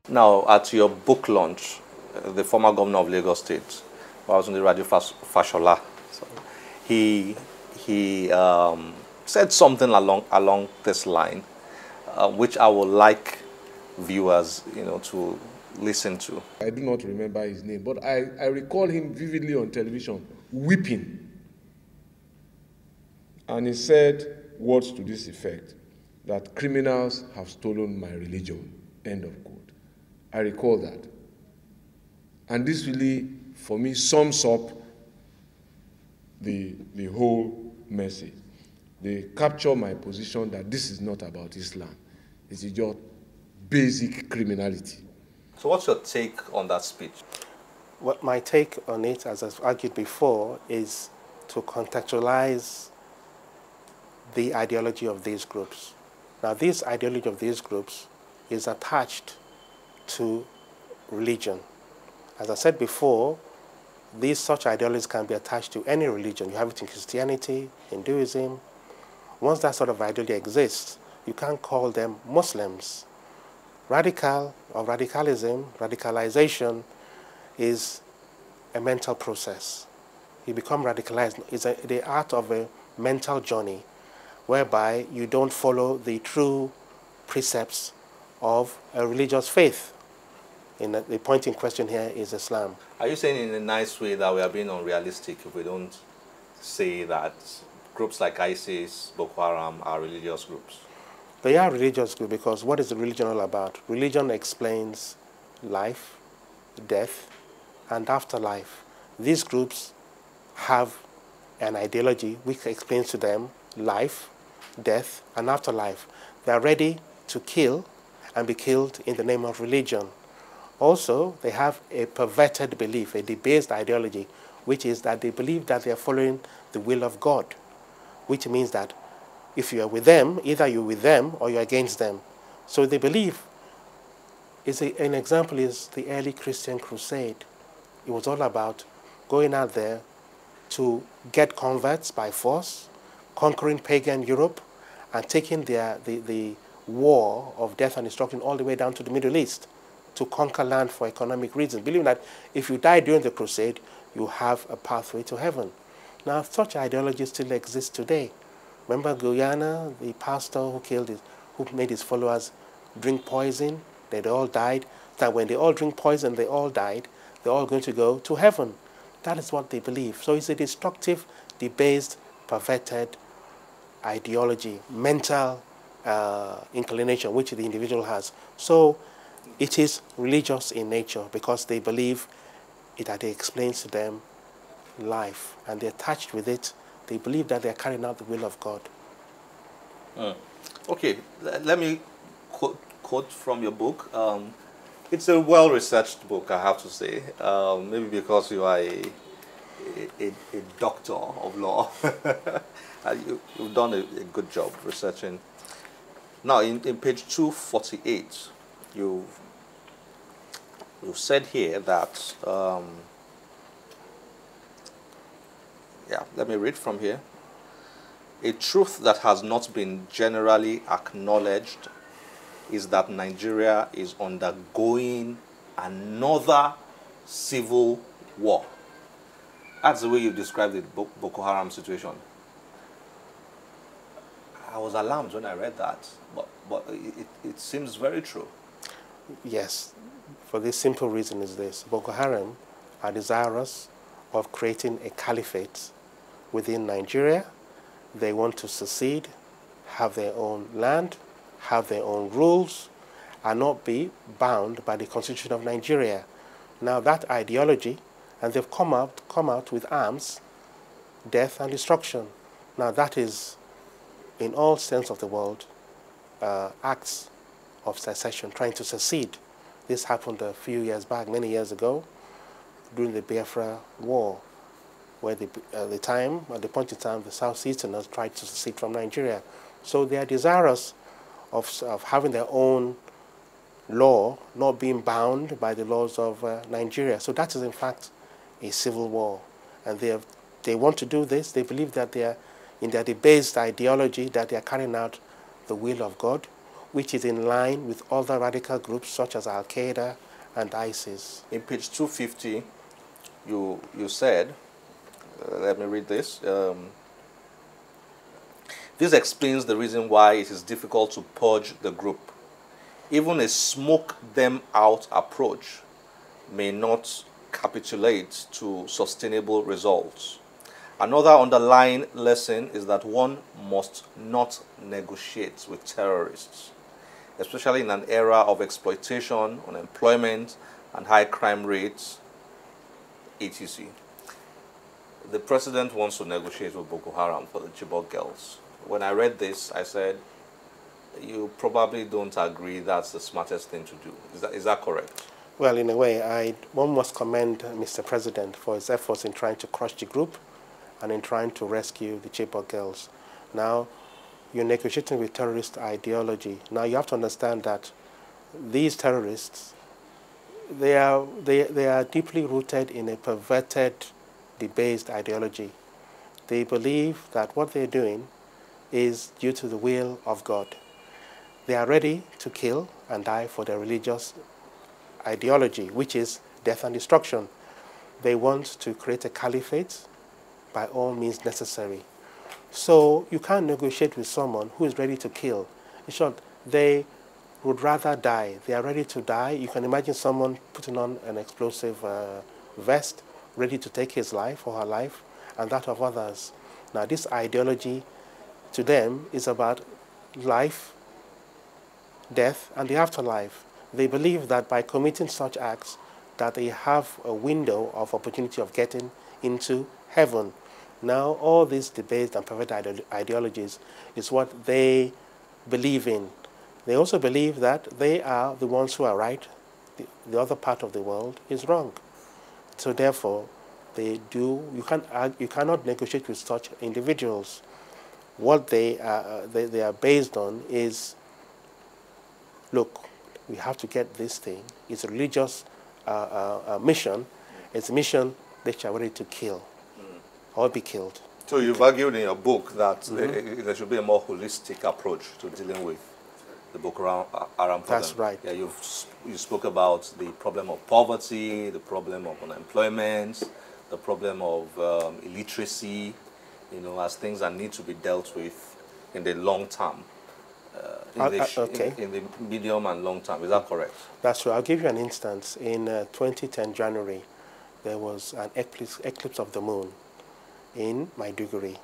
Now, at your book launch, the former governor of Lagos State, I was on the radio Fashola, so he said something along this line, which I would like viewers, to listen to. I do not remember his name, but I recall him vividly on television, weeping. And he said words to this effect, that criminals have stolen my religion, end of quote. I recall that. And this really, for me, sums up the whole message. They capture my position that this is not about Islam. It's just basic criminality. So what's your take on that speech? What my take on it, as I've argued before, is to contextualize the ideology of these groups. Now, this ideology of these groups is attached to religion. As I said before, such ideologies can be attached to any religion. You have it in Christianity, Hinduism. Once that sort of ideology exists, you can't call them Muslims. Radical or radicalism, radicalization, is a mental process. You become radicalized. It's the art of a mental journey whereby you don't follow the true precepts of a religious faith. The point in question here is Islam. Are you saying in a nice way that we are being unrealistic if we don't say that groups like ISIS, Boko Haram are religious groups? They are religious groups because what is the religion all about? Religion explains life, death, and afterlife. These groups have an ideology which explains to them life, death, and afterlife. They are ready to kill and be killed in the name of religion. Also, they have a perverted belief, a debased ideology, which is that they believe that they are following the will of God, which means that if you are with them, either you're with them or you're against them. So they believe. An example is the early Christian crusade. It was all about going out there to get converts by force, conquering pagan Europe, and taking the war of death and destruction all the way down to the Middle East to conquer land for economic reasons, believing that if you die during the crusade, you have a pathway to heaven. Now, such ideology still exists today. Remember Guyana, the pastor who made his followers drink poison? They all died. That when they all drink poison, they all died. They're all going to go to heaven. That is what they believe. So it's a destructive, debased, perverted ideology, mental inclination, which the individual has. So it is religious in nature because they believe that it explains to them life, and they're attached with it. They believe that they're carrying out the will of God. Okay, let me quote from your book. It's a well-researched book, I have to say. Maybe because you are a doctor of law. You've done a good job researching. Now, in page 248, you said here that, let me read from here. A truth that has not been generally acknowledged is that Nigeria is undergoing another civil war. That's the way you described the Boko Haram situation. I was alarmed when I read that, but it seems very true. Yes, for this simple reason is this. Boko Haram are desirous of creating a caliphate within Nigeria. They want to secede, have their own land, have their own rules, and not be bound by the Constitution of Nigeria. Now that ideology, and they've come out with arms, death and destruction. Now that is, in all sense of the word, acts of secession, trying to secede. This happened a few years back, many years ago, during the Biafra War, where at the point in time, the South Easterners tried to secede from Nigeria. So they are desirous of having their own law, not being bound by the laws of Nigeria. So that is, in fact, a civil war. And they want to do this. They believe that they are, in their debased ideology, that they are carrying out the will of God, which is in line with other radical groups such as Al-Qaeda and ISIS. In page 250, you said, let me read this. This explains the reason why it is difficult to purge the group. Even a smoke them out approach may not capitulate to sustainable results. Another underlying lesson is that one must not negotiate with terrorists, especially in an era of exploitation, unemployment, and high crime rates, etc. The president wants to negotiate with Boko Haram for the Chibok girls. When I read this, I said, you probably don't agree that's the smartest thing to do. Is that correct? Well, in a way, one must commend Mr. President for his efforts in trying to crush the group and in trying to rescue the Chibok girls. Now, you're negotiating with terrorist ideology. Now, you have to understand that these terrorists, they are deeply rooted in a perverted, debased ideology. They believe that what they're doing is due to the will of God. They are ready to kill and die for their religious ideology, which is death and destruction. They want to create a caliphate by all means necessary. So you can't negotiate with someone who is ready to kill. In short, they would rather die. They are ready to die. You can imagine someone putting on an explosive vest, ready to take his life or her life, and that of others. Now, this ideology to them is about life, death, and the afterlife. They believe that by committing such acts, that they have a window of opportunity of getting into heaven. Now, all these debates and perverted ideologies is what they believe in. They also believe that they are the ones who are right. The other part of the world is wrong. So therefore, you cannot negotiate with such individuals. What they are based on is, look, we have to get this thing. It's a religious mission. It's a mission that you're ready to kill or be killed. So you've argued in your book that there should be a more holistic approach to dealing with the Boko Haram problem. That's right. Yeah, you spoke about the problem of poverty, the problem of unemployment, the problem of illiteracy, as things that need to be dealt with in the long term. In the medium and long term. Is that correct? That's true. I'll give you an instance. In 2010 January, there was an eclipse of the moon in Maiduguri.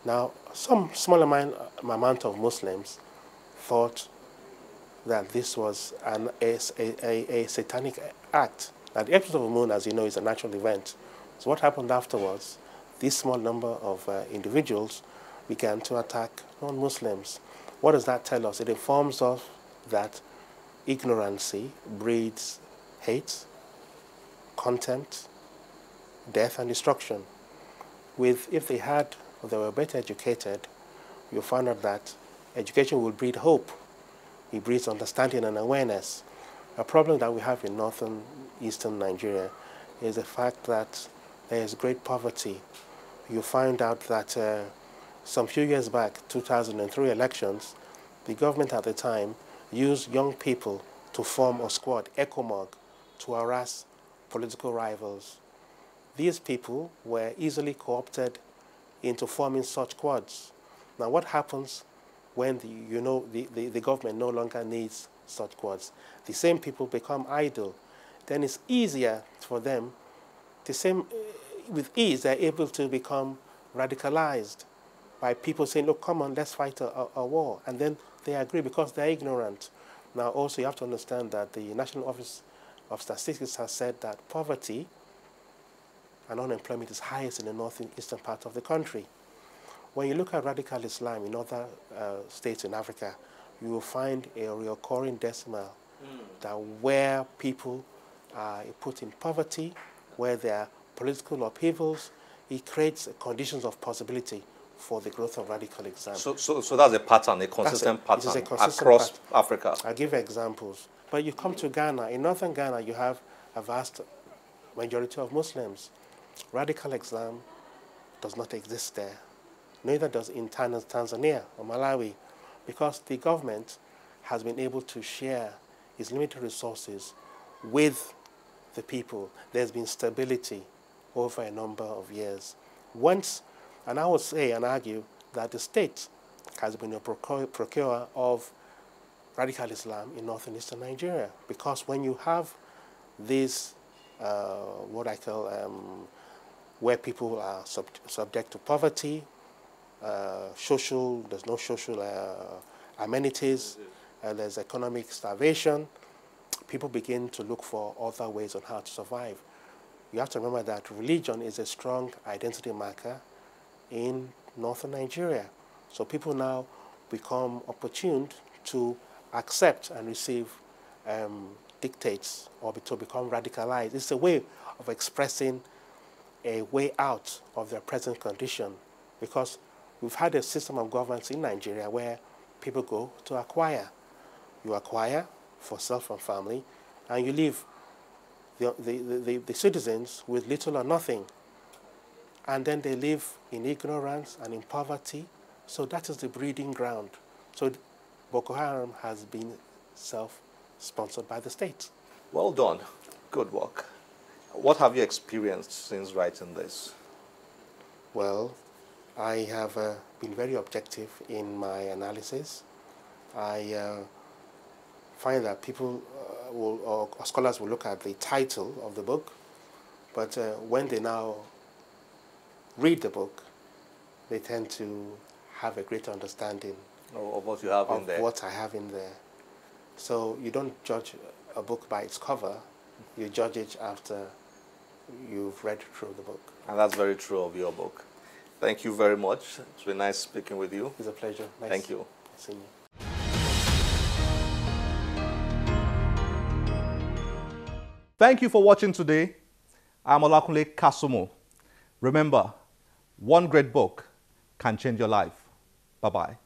Now, some small amount of Muslims thought that this was a satanic act. Now, the eclipse of the moon, as you know, is a natural event. So what happened afterwards, this small number of individuals began to attack non-Muslims. What does that tell us? It informs us that ignorancy breeds hate, contempt, death, and destruction. If they were better educated, you'll find out that education will breed hope. It breeds understanding and awareness. A problem that we have in northern, eastern Nigeria is the fact that there is great poverty. You find out that some few years back, 2003 elections, the government at the time used young people to form a squad, ECOMOG, to harass political rivals. These people were easily co-opted into forming such squads. Now, what happens when the government no longer needs such squads? The same people become idle. Then it's easier for them. With ease, they're able to become radicalized by people saying, look, come on, let's fight a war. And then they agree because they're ignorant. Now, also, you have to understand that the National Office of Statistics has said that poverty and unemployment is highest in the northeastern part of the country. When you look at radical Islam in other states in Africa, you will find a recurring decimal that where people are put in poverty, where there are political upheavals, it creates conditions of possibility for the growth of radical Islam. So that's a pattern, a consistent pattern across Africa. I'll give examples. But you come to Ghana. In northern Ghana, you have a vast majority of Muslims. Radical Islam does not exist there. Neither does in Tanzania or Malawi, because the government has been able to share its limited resources with the people. There's been stability over a number of years. And I would say and argue that the state has been a procurer of radical Islam in northern eastern Nigeria, because when you have this, what I call, where people are subject to poverty, there's no social amenities, there's economic starvation, people begin to look for other ways on how to survive. You have to remember that religion is a strong identity marker in northern Nigeria. So people now become opportune to accept and receive dictates or to become radicalized. It's a way of expressing a way out of their present condition, because we've had a system of governance in Nigeria where people go to acquire. You acquire for self and family, and you leave the citizens with little or nothing. And then they live in ignorance and in poverty. So that is the breeding ground. So Boko Haram has been self-sponsored by the state. Well done. Good work. What have you experienced since writing this? Well, I have been very objective in my analysis. I find that people or scholars will look at the title of the book, but when they now read the book, they tend to have a greater understanding of what you have in there. What I have in there. So you don't judge a book by its cover, you judge it after you've read through the book. And that's very true of your book. Thank you very much. It's been nice speaking with you. It's a pleasure. Nice Thank you. seeing you. Thank you for watching today. I'm Olakunle Kasumo. Remember, one great book can change your life. Bye-bye.